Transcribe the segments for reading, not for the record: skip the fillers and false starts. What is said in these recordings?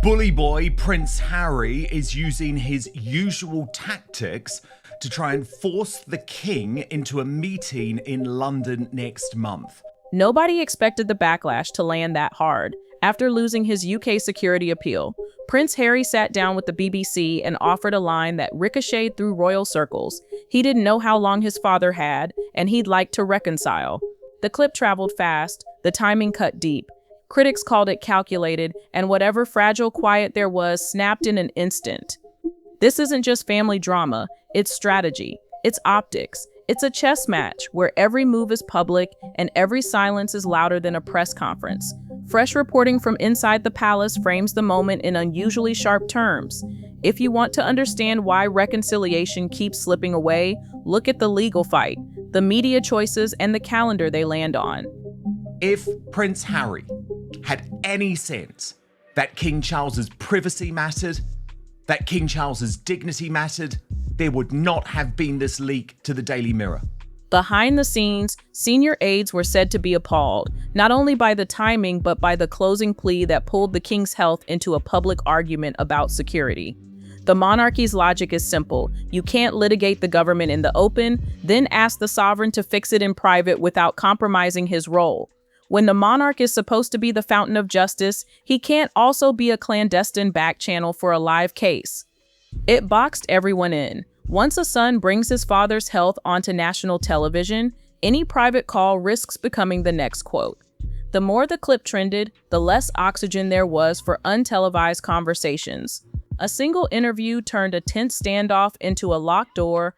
Bully boy Prince Harry is using his usual tactics to try and force the king into a meeting in London next month. Nobody expected the backlash to land that hard. After losing his UK security appeal, Prince Harry sat down with the BBC and offered a line that ricocheted through royal circles. He didn't know how long his father had, and he'd like to reconcile. The clip traveled fast, the timing cut deep. Critics called it calculated, and whatever fragile quiet there was snapped in an instant. This isn't just family drama, it's strategy, it's optics. It's a chess match where every move is public and every silence is louder than a press conference. Fresh reporting from inside the palace frames the moment in unusually sharp terms. If you want to understand why reconciliation keeps slipping away, look at the legal fight, the media choices, and the calendar they land on. If Prince Harry had any sense that King Charles's privacy mattered, that King Charles's dignity mattered, there would not have been this leak to the Daily Mirror. Behind the scenes, senior aides were said to be appalled, not only by the timing, but by the closing plea that pulled the king's health into a public argument about security. The monarchy's logic is simple. You can't litigate the government in the open, then ask the sovereign to fix it in private without compromising his role. When the monarch is supposed to be the fountain of justice, he can't also be a clandestine back channel for a live case. It boxed everyone in. Once a son brings his father's health onto national television, any private call risks becoming the next quote. The more the clip trended, the less oxygen there was for untelevised conversations. A single interview turned a tense standoff into a locked door.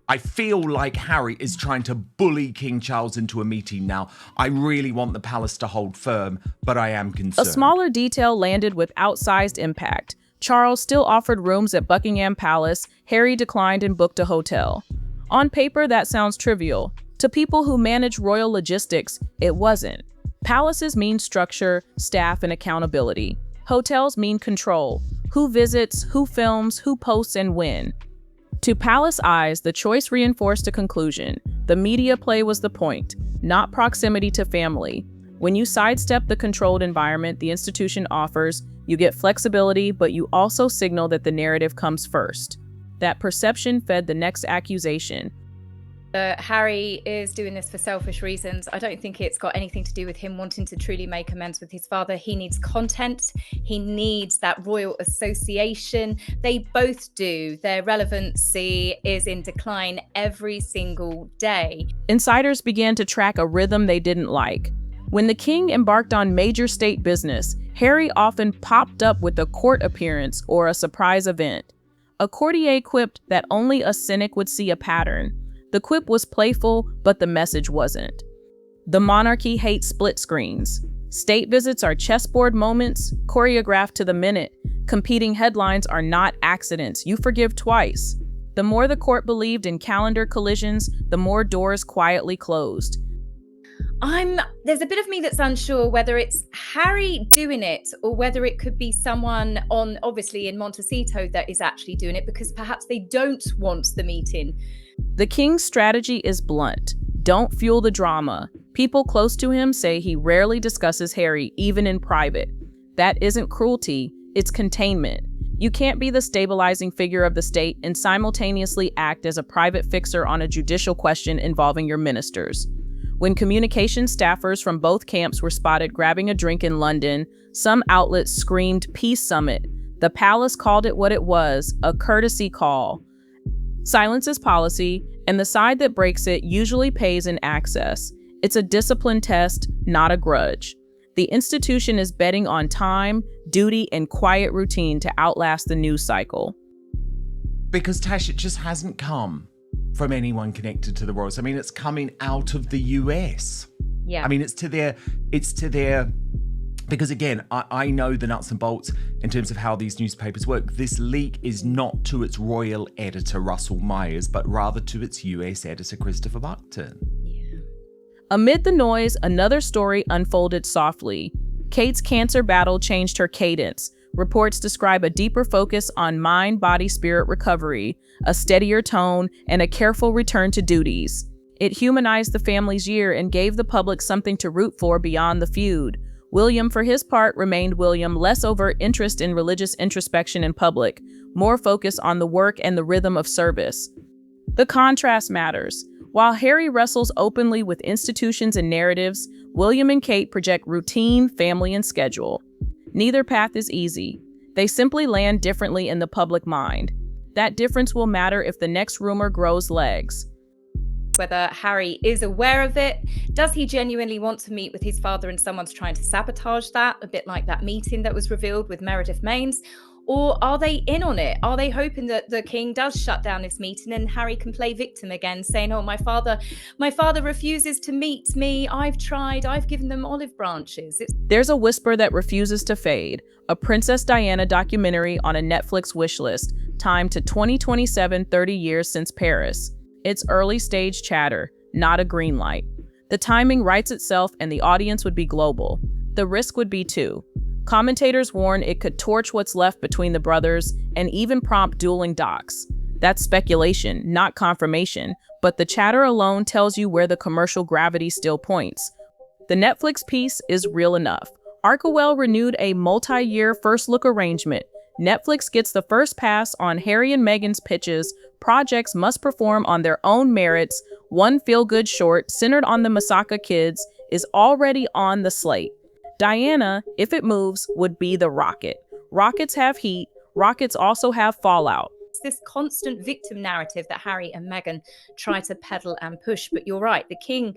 I feel like Harry is trying to bully King Charles into a meeting now. I really want the palace to hold firm, but I am concerned. A smaller detail landed with outsized impact. Charles still offered rooms at Buckingham Palace. Harry declined and booked a hotel. On paper, that sounds trivial. To people who manage royal logistics, it wasn't. Palaces mean structure, staff, and accountability. Hotels mean control. Who visits, who films, who posts, and when. To palace eyes, the choice reinforced a conclusion. The media play was the point, not proximity to family. When you sidestep the controlled environment the institution offers, you get flexibility, but you also signal that the narrative comes first. That perception fed the next accusation. Harry is doing this for selfish reasons. I don't think it's got anything to do with him wanting to truly make amends with his father. He needs content. He needs that royal association. They both do. Their relevancy is in decline every single day. Insiders began to track a rhythm they didn't like. When the king embarked on major state business, Harry often popped up with a court appearance or a surprise event. A courtier quipped that only a cynic would see a pattern. The quip was playful, but the message wasn't. The monarchy hates split screens. State visits are chessboard moments, choreographed to the minute. Competing headlines are not accidents. You forgive twice. The more the court believed in calendar collisions, the more doors quietly closed. There's a bit of me that's unsure whether it's Harry doing it or whether it could be someone obviously in Montecito that is actually doing it, because perhaps they don't want the meeting. The king's strategy is blunt. Don't fuel the drama. People close to him say he rarely discusses Harry, even in private. That isn't cruelty, it's containment. You can't be the stabilizing figure of the state and simultaneously act as a private fixer on a judicial question involving your ministers. When communication staffers from both camps were spotted grabbing a drink in London, some outlets screamed peace summit. The palace called it what it was, a courtesy call. Silence is policy, and the side that breaks it usually pays in access. It's a discipline test, not a grudge. The institution is betting on time, duty, and quiet routine to outlast the news cycle. Because Tash, it just hasn't come from anyone connected to the royals. I mean, it's coming out of the US. Yeah. I mean, it's to their, because again, I know the nuts and bolts in terms of how these newspapers work. This leak is not to its royal editor, Russell Myers, but rather to its US editor, Christopher Buckton. Yeah. Amid the noise, another story unfolded softly. Kate's cancer battle changed her cadence. Reports describe a deeper focus on mind, body, spirit recovery, a steadier tone, and a careful return to duties. It humanized the family's year and gave the public something to root for beyond the feud. William, for his part, remained William, less overt interest in religious introspection in public, more focus on the work and the rhythm of service. The contrast matters. While Harry wrestles openly with institutions and narratives, William and Kate project routine, family, and schedule. Neither path is easy. They simply land differently in the public mind. That difference will matter if the next rumor grows legs. Whether Harry is aware of it, does he genuinely want to meet with his father and someone's trying to sabotage that, a bit like that meeting that was revealed with Meredith Maines? Or are they in on it? Are they hoping that the king does shut down this meeting and Harry can play victim again, saying, oh, my father refuses to meet me. I've tried. I've given them olive branches. There's a whisper that refuses to fade, a Princess Diana documentary on a Netflix wishlist, timed to 2027, 30 years since Paris. It's early stage chatter, not a green light. The timing writes itself and the audience would be global. The risk would be too. Commentators warn it could torch what's left between the brothers and even prompt dueling docs. That's speculation, not confirmation, but the chatter alone tells you where the commercial gravity still points. The Netflix piece is real enough. Arkewell renewed a multi-year first-look arrangement. Netflix gets the first pass on Harry and Meghan's pitches. Projects must perform on their own merits. One feel-good short, centered on the Masaka kids, is already on the slate. Diana, if it moves, would be the rocket. Rockets have heat. Rockets also have fallout. It's this constant victim narrative that Harry and Meghan try to peddle and push. But you're right, the king,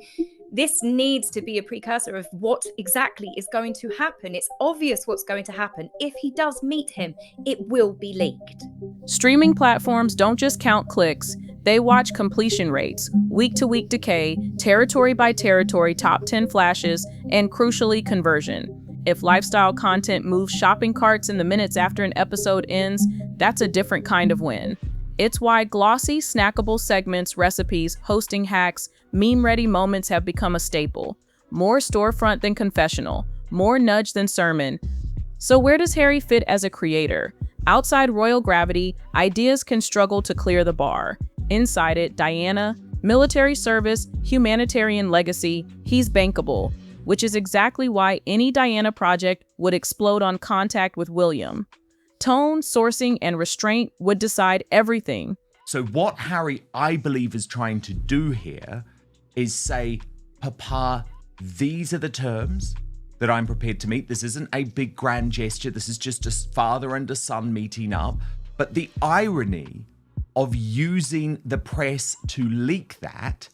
this needs to be a precursor of what exactly is going to happen. It's obvious what's going to happen. If he does meet him, it will be leaked. Streaming platforms don't just count clicks. They watch completion rates, week-to-week decay, territory by territory, top 10 flashes, and crucially, conversion. If lifestyle content moves shopping carts in the minutes after an episode ends, that's a different kind of win. It's why glossy, snackable segments, recipes, hosting hacks, meme-ready moments have become a staple. More storefront than confessional, more nudge than sermon. So where does Harry fit as a creator? Outside royal gravity, ideas can struggle to clear the bar. Inside it, Diana, military service, humanitarian legacy, he's bankable, which is exactly why any Diana project would explode on contact with William. Tone, sourcing, and restraint would decide everything. So what Harry, I believe, is trying to do here is say, Papa, these are the terms that I'm prepared to meet. This isn't a big grand gesture. This is just a father and a son meeting up. But the irony of using the press to leak that,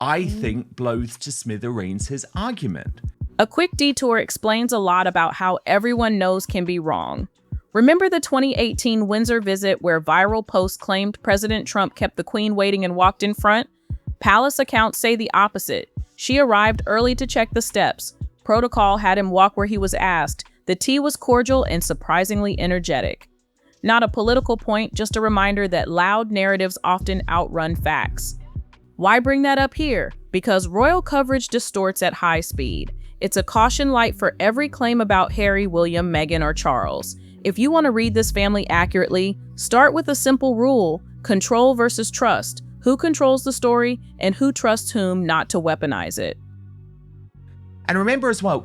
I think, blows to smithereens his argument. A quick detour explains a lot about how everyone knows can be wrong. Remember the 2018 Windsor visit where viral posts claimed President Trump kept the Queen waiting and walked in front? Palace accounts say the opposite. She arrived early to check the steps. Protocol had him walk where he was asked. The tea was cordial and surprisingly energetic. Not a political point, just a reminder that loud narratives often outrun facts. Why bring that up here? Because royal coverage distorts at high speed. It's a caution light for every claim about Harry, William, Meghan, or Charles. If you want to read this family accurately, start with a simple rule: control versus trust. Who controls the story and who trusts whom not to weaponize it? And remember as well,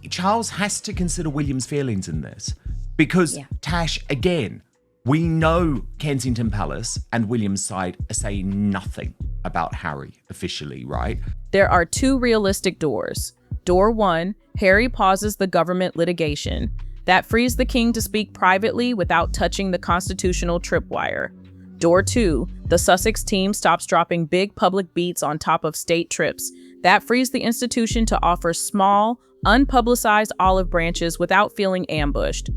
Charles has to consider William's feelings in this. Because, Tash, again, we know Kensington Palace and William's side are saying nothing about Harry officially, right? There are two realistic doors. Door one, Harry pauses the government litigation. That frees the king to speak privately without touching the constitutional tripwire. Door two, the Sussex team stops dropping big public beats on top of state trips. That frees the institution to offer small, unpublicized olive branches without feeling ambushed.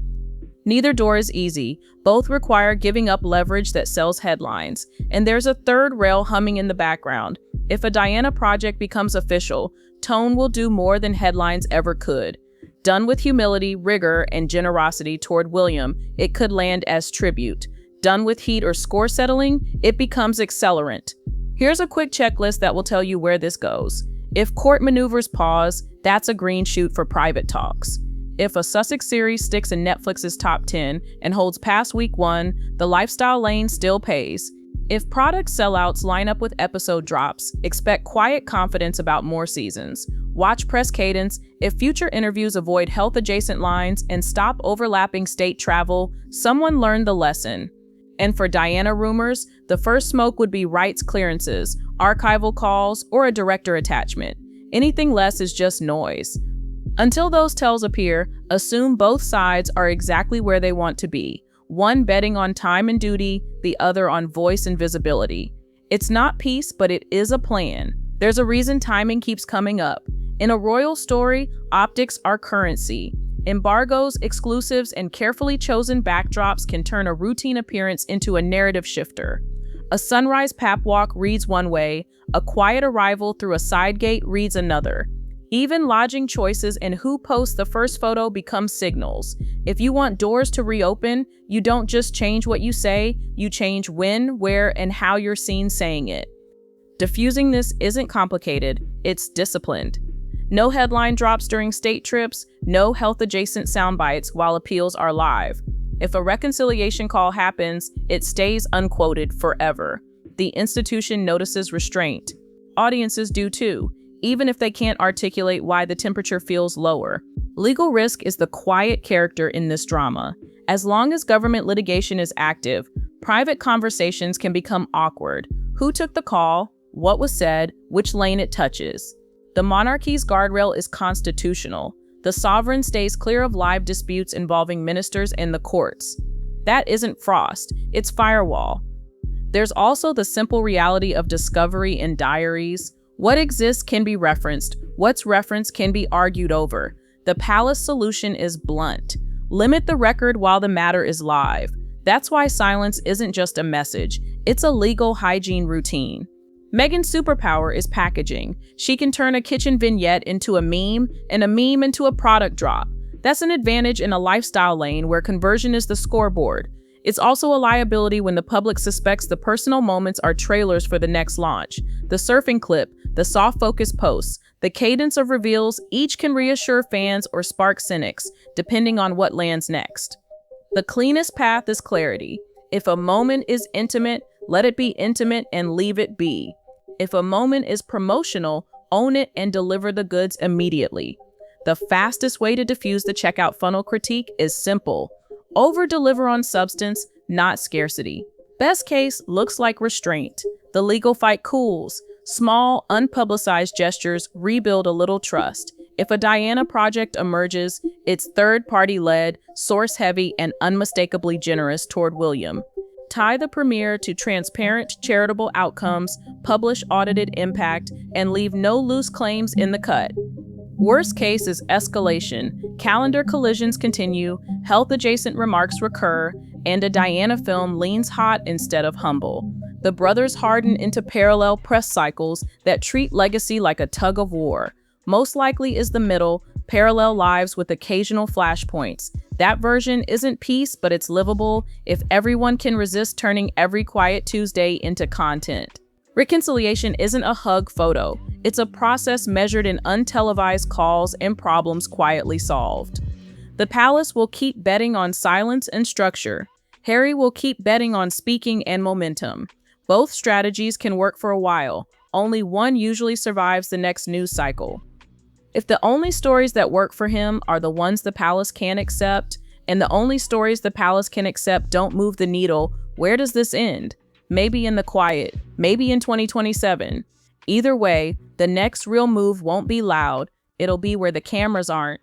Neither door is easy. Both require giving up leverage that sells headlines. And there's a third rail humming in the background. If a Diana project becomes official, tone will do more than headlines ever could. Done with humility, rigor, and generosity toward William, it could land as tribute. Done with heat or score settling, it becomes accelerant. Here's a quick checklist that will tell you where this goes. If court maneuvers pause, that's a green shoot for private talks. If a Sussex series sticks in Netflix's top 10 and holds past week 1, the lifestyle lane still pays. If product sellouts line up with episode drops, expect quiet confidence about more seasons. Watch press cadence. If future interviews avoid health-adjacent lines and stop overlapping state travel, someone learned the lesson. And for Diana rumors, the first smoke would be rights clearances, archival calls, or a director attachment. Anything less is just noise. Until those tells appear, assume both sides are exactly where they want to be. One betting on time and duty, the other on voice and visibility. It's not peace, but it is a plan. There's a reason timing keeps coming up. In a royal story, optics are currency. Embargoes, exclusives, and carefully chosen backdrops can turn a routine appearance into a narrative shifter. A sunrise pap walk reads one way, a quiet arrival through a side gate reads another. Even lodging choices and who posts the first photo become signals. If you want doors to reopen, you don't just change what you say, you change when, where, and how you're seen saying it. Diffusing this isn't complicated, it's disciplined. No headline drops during state trips, no health-adjacent sound bites while appeals are live. If a reconciliation call happens, it stays unquoted forever. The institution notices restraint. Audiences do too, even if they can't articulate why the temperature feels lower. Legal risk is the quiet character in this drama. As long as government litigation is active, private conversations can become awkward. Who took the call? What was said? Which lane it touches? The monarchy's guardrail is constitutional. The sovereign stays clear of live disputes involving ministers and the courts. That isn't frost, it's firewall. There's also the simple reality of discovery in diaries. What exists can be referenced, what's referenced can be argued over. The palace solution is blunt. Limit the record while the matter is live. That's why silence isn't just a message, it's a legal hygiene routine. Meghan's superpower is packaging. She can turn a kitchen vignette into a meme and a meme into a product drop. That's an advantage in a lifestyle lane where conversion is the scoreboard. It's also a liability when the public suspects the personal moments are trailers for the next launch. The surfing clip, the soft focus posts, the cadence of reveals, each can reassure fans or spark cynics, depending on what lands next. The cleanest path is clarity. If a moment is intimate, let it be intimate and leave it be. If a moment is promotional, own it and deliver the goods immediately. The fastest way to diffuse the checkout funnel critique is simple. Over-deliver on substance, not scarcity. Best case looks like restraint. The legal fight cools. Small, unpublicized gestures rebuild a little trust. If a Diana project emerges, it's third-party led, source-heavy, and unmistakably generous toward William. Tie the premiere to transparent, charitable outcomes, publish audited impact, and leave no loose claims in the cut. Worst case is escalation. Calendar collisions continue, health-adjacent remarks recur, and a Diana film leans hot instead of humble. The brothers harden into parallel press cycles that treat legacy like a tug of war. Most likely is the middle, parallel lives with occasional flashpoints. That version isn't peace, but it's livable if everyone can resist turning every quiet Tuesday into content. Reconciliation isn't a hug photo. It's a process measured in untelevised calls and problems quietly solved. The palace will keep betting on silence and structure. Harry will keep betting on speaking and momentum. Both strategies can work for a while. Only one usually survives the next news cycle. If the only stories that work for him are the ones the palace can't accept, and the only stories the palace can accept don't move the needle, where does this end? Maybe in the quiet, maybe in 2027. Either way, the next real move won't be loud, it'll be where the cameras aren't,